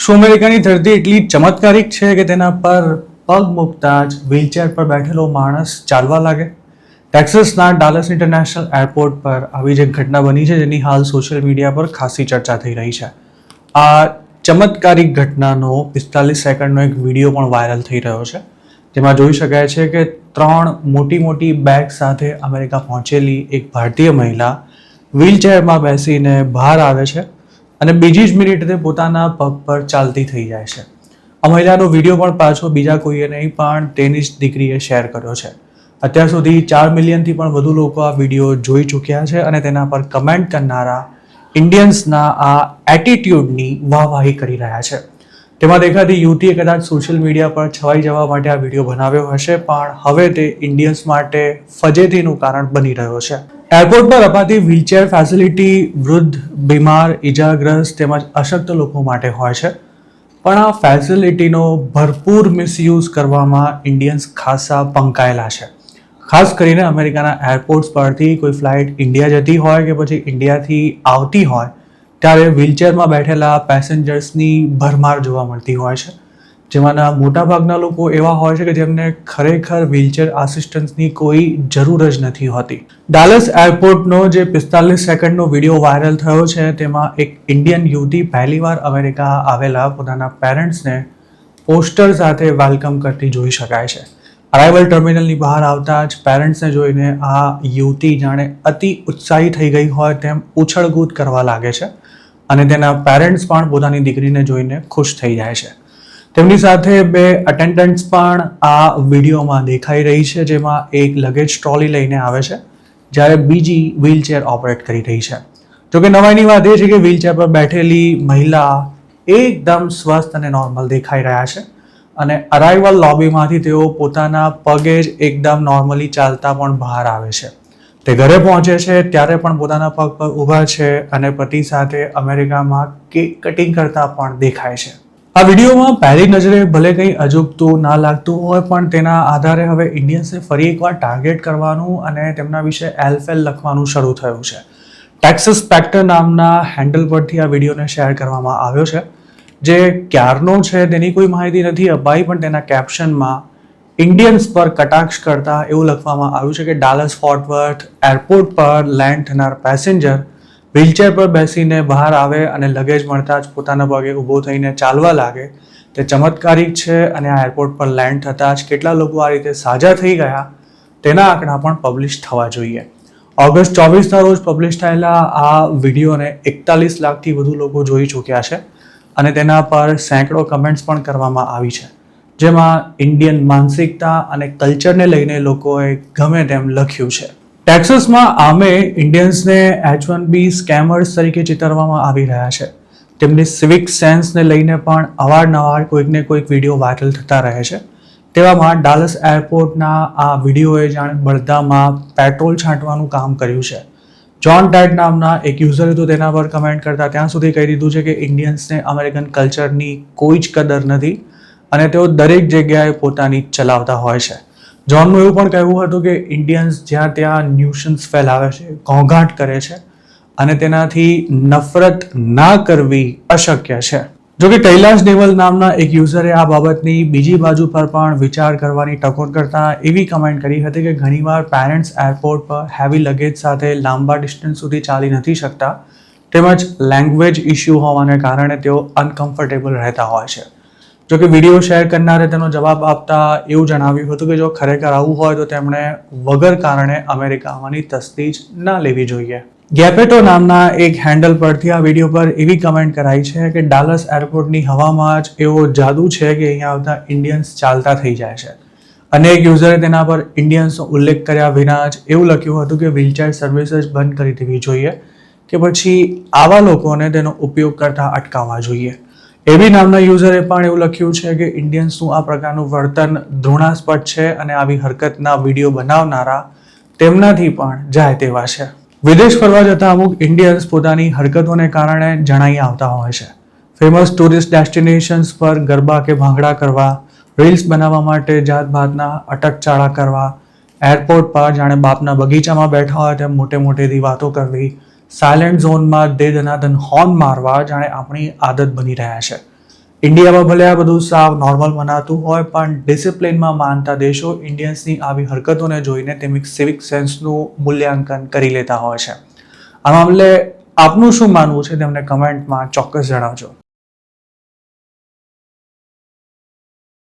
શું અમેરિકાની ધરતી એટલી ચમત્કારિક છે કે તેના પર પગ મૂકતા જ વ્હીલચેર પર બેઠેલો માણસ ચાલવા લાગે? ટેક્સાસના ડાલસ ઇન્ટરનેશનલ એરપોર્ટ પર આવી જ એક ઘટના બની છે જેની હાલ સોશિયલ મીડિયા પર ખાસી ચર્ચા થઈ રહી છે. આ ચમત્કારિક ઘટનાનો 45 સેકન્ડનો એક વિડીયો પણ વાયરલ થઈ રહ્યો છે. જેમાં જોઈ શકાય છે કે 3 મોટી બેગ સાથે અમેરિકા પહોંચેલી એક ભારતીય મહિલા વ્હીલચેરમાં બેસીને બહાર આવે છે અને બીજી જ મિનિટે પોતાના પગ પર ચાલતી થઈ જાય છે. આ મહિલાનો વિડીયો પણ પાછો બીજા કોઈએ નહીં પણ તેની જ દીકરીએ શેર કર્યો છે. અત્યાર સુધી 4 મિલિયનથી પણ વધુ લોકો આ વિડીયો જોઈ ચૂક્યા છે અને તેના પર કમેન્ટ કરનારા ઇન્ડિયન્સના આ એટીટ્યુડની વાહવાહી કરી રહ્યા છે. તેમાં દેખાતી યુવતીએ કદાચ સોશિયલ મીડિયા પર છવાઈ જવા માટે આ વિડીયો બનાવ્યો હશે, પણ હવે તે ઇન્ડિયન્સ માટે ફજેતીનું કારણ બની રહ્યો છે. એરપોર્ટ પર અપાતી વ્હીલચેર ફેસિલિટી વૃદ્ધ, બીમાર, ઇજાગ્રસ્ત તેમજ અશક્ત લોકો માટે હોય છે, પણ આ ફેસિલિટીનો ભરપૂર મિસયુઝ કરવામાં ઇન્ડિયન્સ ખાસા પંકાયેલા છે. ખાસ કરીને અમેરિકાના એરપોર્ટ્સ પરથી કોઈ ફ્લાઇટ ઇન્ડિયા જતી હોય કે પછી ઇન્ડિયાથી આવતી હોય ત્યારે વ્હીલચેરમાં બેઠેલા પેસેન્જર્સની ભરમાર જોવા મળતી હોય છે. જેમાંના મોટાભાગના લોકો એવા હોય છે કે જેમને ખરેખર વ્હીલચેર આસિસ્ટન્સની કોઈ જરૂર જ નથી હોતી. ડાલસ એરપોર્ટનો જે 45 સેકન્ડનો વિડીયો વાયરલ થયો છે તેમાં એક ઇન્ડિયન યુવતી પહેલીવાર અમેરિકા આવેલા પોતાના પેરેન્ટ્સને પોસ્ટર સાથે વેલકમ કરતી જોઈ શકાય છે. અરાઇવલ ટર્મિનલની બહાર આવતા જ પેરેન્ટ્સને જોઈને આ યુવતી જાણે અતિ ઉત્સાહી થઈ ગઈ હોય તેમ ઉછળકૂદ કરવા લાગે છે અને તેના પેરેન્ટ્સ પણ પોતાની દીકરીને જોઈને ખુશ થઈ જાય છે. તેમની સાથે 2 અટેન્ડન્ટ્સ પણ આ વિડીયોમાં દેખાઈ રહી છે, જેમાં એક લગેજ ટ્રોલી લઈને આવે છે જ્યારે બીજી વ્હીલચેર ઓપરેટ કરી રહી છે. જોકે નવાઈની વાત એ છે કે વ્હીલચેર પર બેઠેલી મહિલા એકદમ સ્વસ્થ અને નોર્મલ દેખાઈ રહ્યા છે અને અરાઇવલ લોબીમાંથી તેઓ પોતાના પગે જ એકદમ નોર્મલી ચાલતા પણ બહાર આવે છે. તે ઘરે પહોંચે છે ત્યારે પણ પોતાના પગ પર ઊભા છે અને પતિ સાથે અમેરિકામાં કેક કટિંગ કરતા પણ દેખાય છે. આ વિડીયોમાં પહેલી નજરે ભલે કંઈ અજુગતું ના લાગતું હોય, પણ તેના આધારે હવે ઇન્ડિયન્સને ફરી એકવાર ટાર્ગેટ કરવાનું અને તેમના વિશે એલફેલ લખવાનું શરૂ થયું છે. ટેક્સાસ સ્પેક્ટર નામના હેન્ડલ પરથી આ વિડીયોને શેર કરવામાં આવ્યો છે, જે ક્યારનો છે તેની કોઈ માહિતી નથી અપાઈ, પણ તેના કેપ્શનમાં ઇન્ડિયન્સ પર કટાક્ષ કરતા એવું લખવામાં આવ્યું છે કે ડાલસ ફોર્ટ વર્થ એરપોર્ટ પર લેન્ડ થનાર પેસેન્જર વ્હીલચેર પર બેસીને બહાર આવે અને લગેજ મળતા જ પોતાના પગે ઊભો થઈને ચાલવા લાગે તે ચમત્કારિક છે અને આ એરપોર્ટ પર લેન્ડ થતાં જ કેટલા લોકો આ રીતે સાજા થઈ ગયા તેના આંકડા પણ પબ્લિશ થવા જોઈએ. ઓગસ્ટ 24ના રોજ પબ્લિશ થયેલા આ વિડીયોને 41 લાખથી વધુ લોકો જોઈ ચૂક્યા છે અને તેના પર સેંકડો કમેન્ટ્સ પણ કરવામાં આવી છે, જેમાં ઇન્ડિયન માનસિકતા અને કલ્ચરને લઈને લોકોએ ગમે તેમ લખ્યું છે. ટેક્સાસમાં આમે ઇન્ડિયન્સને H1B સ્કેમર્સ તરીકે ચિતરવામાં આવી રહ્યા છે. તેમની સિવિક સેન્સને લઈને પણ અવારનવાર કોઈકને કોઈક વિડીયો વાયરલ થતા રહે છે. તેવામાં ડાલસ એરપોર્ટના આ વિડીયોએ જાણે બળદામાં પેટ્રોલ છાંટવાનું કામ કર્યું છે. જોન ટેટ નામના એક યુઝરે તો તેના પર કમેન્ટ કરતા ત્યાં સુધી કહી દીધું છે કે ઇન્ડિયન્સને અમેરિકન કલ્ચરની કોઈ જ કદર નથી અને તેઓ દરેક જગ્યાએ પોતાની ચલાવતા હોય છે. જોનનું એવું પણ કહેવું હતું કે ઇન્ડિયન્સ જ્યાં ત્યાં ન્યુશન્સ ફેલાવે છે, ઘોંઘાટ કરે છે અને તેનાથી નફરત ના કરવી અશક્ય છે. જોકે કૈલાશ દેવલ નામના એક યુઝરે આ બાબતની બીજી બાજુ પર પણ વિચાર કરવાની ટકોર કરતા એવી કમેન્ટ કરી હતી કે ઘણીવાર પેરેન્ટ્સ એરપોર્ટ પર હેવી લગેજ સાથે લાંબા ડિસ્ટન્સ સુધી ચાલી નથી શકતા, તેમજ લેંગ્વેજ ઇસ્યુ હોવાને કારણે તેઓ અનકમ્ફર્ટેબલ રહેતા હોય છે. જોકે વિડીયો શેર કરનારે તેનો જવાબ આપતા એવું જણાવ્યું હતું કે જો ખરેખર આવું હોય તો તેમણે વગર કારણે અમેરિકા આવવાની તસ્દી જ ના લેવી જોઈએ. ગેપેટો નામના એક હેન્ડલ પરથી આ વિડીયો પર એવી કમેન્ટ કરાઈ છે કે ડાલસ એરપોર્ટની હવામાં જ એવો જાદુ છે કે અહીંયા આવતા ઇન્ડિયન્સ ચાલતા થઈ જાય છે. અને એક યુઝરે તેના પર ઇન્ડિયન્સનો ઉલ્લેખ કર્યા વિના જ એવું લખ્યું હતું કે વ્હીલચેર સર્વિસ જ બંધ કરી દેવી જોઈએ કે પછી આવા લોકોને તેનો ઉપયોગ કરતા અટકાવવા જોઈએ. એવી નામના યુઝરે પણ એવું લખ્યું છે કે ઇન્ડિયન્સનું આ પ્રકારનું વર્તન ઘૃણાસ્પદ છે અને આવી હરકતના વિડીયો બનાવનારા તેમનાથી પણ જાય તેવા છે. વિદેશ ફરવા જતા અમુક ઇન્ડિયન્સ પોતાની હરકતોને કારણે જણાઈ આવતા હોય છે. ફેમસ ટુરિસ્ટ ડેસ્ટિનેશન્સ પર ગરબા કે ભાંગડા કરવા, રીલ્સ બનાવવા માટે જાતભાતના અટકચાળા કરવા, એરપોર્ટ પર જાણે બાપના બગીચામાં બેઠા હોય તેમ મોટેથી વાતો કરવી, સાયલેન્ટ ઝોનમાં દે દનાદન હોર્ન મારવા જાણે આપણી આદત બની રહ્યા છે. ઇન્ડિયામાં ભલે આ બધું સાવ નોર્મલ મનાતું હોય, પણ ડિસિપ્લિનમાં માનતા દેશો ઇન્ડિયન્સની આવી હરકતોને જોઈને તેમની સિવિક સેન્સનું મૂલ્યાંકન કરી લેતા હોય છે. આ મામલે આપનું શું માનવું છે તેમને કમેન્ટમાં ચોક્કસ જણાવજો.